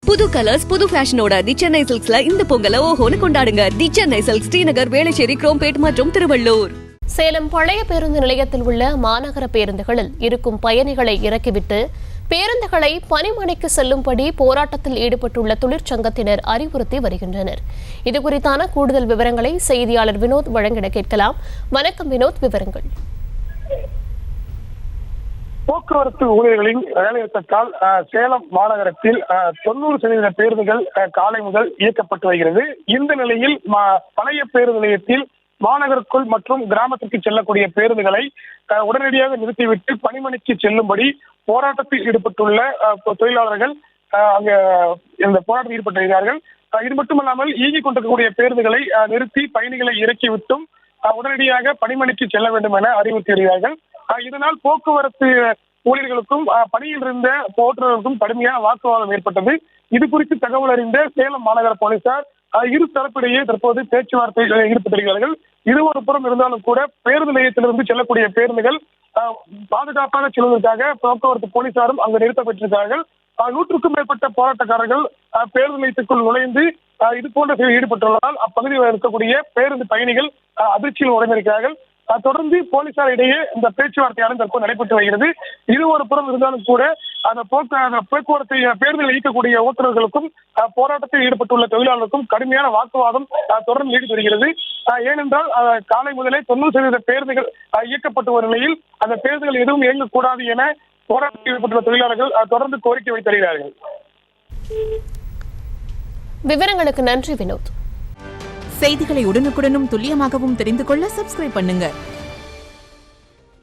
புது கலர்ஸ் புது ஃபேஷனோட தி சென்னை சில்க்ஸ்ல இந்த பொங்கலை ஓஹோன்னு கொண்டாடுங்க. தி சென்னை சில்க்ஸ், ஸ்ரீநகர், வேளச்சேரி, குரோம்பேட் மற்றும் திருவள்ளூர். சேலம் பழைய பேருந்து நிலையத்தில் உள்ள மாநகர பேருந்துகளில் இருக்கும் பயணிகளை இறக்கிவிட்டு பேருந்துகளை பணிமனைக்கு செல்லும்படி போராட்டத்தில் ஈடுபட்டுள்ள தொழிற்சங்கத்தினர் அறிவுறுத்தி வருகின்றனர். இதுகுறித்தான கூடுதல் விவரங்களை செய்தியாளர் வினோத் வழங்கிட கேட்கலாம். வணக்கம் வினோத், விவரங்கள். போக்குவரத்து ஊழியர்களின் வேலைநிறுத்தத்தால் சேலம் மாநகரத்தில் 90% பேருந்துகள் காலை முதல் இயக்கப்பட்டு வருகிறது. இந்த நிலையில் பழைய பேருந்து நிலையத்தில் மாநகருக்குள் மற்றும் கிராமத்திற்கு செல்லக்கூடிய பேருந்துகளை உடனடியாக நிறுத்திவிட்டு பணிமனைக்கு செல்லும்படி போராட்டத்தில் ஈடுபட்டுள்ள தொழிலாளர்கள் அங்க இந்த போராட்டத்தில் ஈடுபட்டிருக்கிறார்கள். இது மட்டுமல்லாமல் இயங்கிக் கொண்டிருக்கக்கூடிய பேருந்துகளை நிறுத்தி பயணிகளை இறக்கிவிட்டும் உடனடியாக பணிமனைக்கு செல்ல வேண்டும் என அறிவுறுத்தி வருகிறார்கள். இதனால் போக்குவரத்து ஊழியர்களுக்கும் பணியில் இருந்த ஓட்டுநர்களுக்கும் கடுமையான வாக்குவாதம் ஏற்பட்டது. இது குறித்து தகவல் அறிந்த சேலம் மாநகர போலீசார் இரு தரப்பிடையே தற்போது பேச்சுவார்த்தையில் ஈடுபட்டிருக்கிறார்கள். இது ஒரு புறம் இருந்தாலும் கூட பேருந்து நிலையத்திலிருந்து செல்லக்கூடிய பேருந்துகள் பாதுகாப்பாக செல்வதற்காக போக்குவரத்து போலீசாரும் அங்கு நிறுத்தப்பட்டிருக்கிறார்கள். 100க்கும் மேற்பட்ட போராட்டக்காரர்கள் பேருந்து நிலையத்துக்குள் நுழைந்து இது போன்ற செயலில் ஈடுபட்டுள்ளதால் அப்பகுதியில் இருக்கக்கூடிய பேருந்து பயணிகள் அதிர்ச்சியில் உடைந்திருக்கிறார்கள். தொடர்ந்து போலீசார் இடையே இந்த பேச்சுவார்த்தையானது தற்போது நடைபெற்று வருகிறது. இது ஒரு புறம் இருந்தாலும் கூட அந்த போக்குவரத்தை பேருந்தில் இயக்கக்கூடிய ஓட்டுநர்களுக்கும் போராட்டத்தில் ஈடுபட்டுள்ள தொழிலாளர்களுக்கும் கடுமையான வாக்குவாதம் தொடர்ந்து நீடித்து வருகிறது. ஏனென்றால் காலை முதலே 90% பேருந்துகள் இயக்கப்பட்டு வரும் நிலையில் அந்த பேருந்துகள் எதுவும் இயங்கக்கூடாது என போராட்டத்தில் ஈடுபட்டுள்ள தொழிலாளர்கள் தொடர்ந்து கோரிக்கை வைத்து வருகிறார்கள். விவரங்களுக்கு நன்றி வினோத். செய்திகளை உடனுக்குடனும் துல்லியமாகவும் தெரிந்து கொள்ள சப்ஸ்கிரைப் பண்ணுங்க.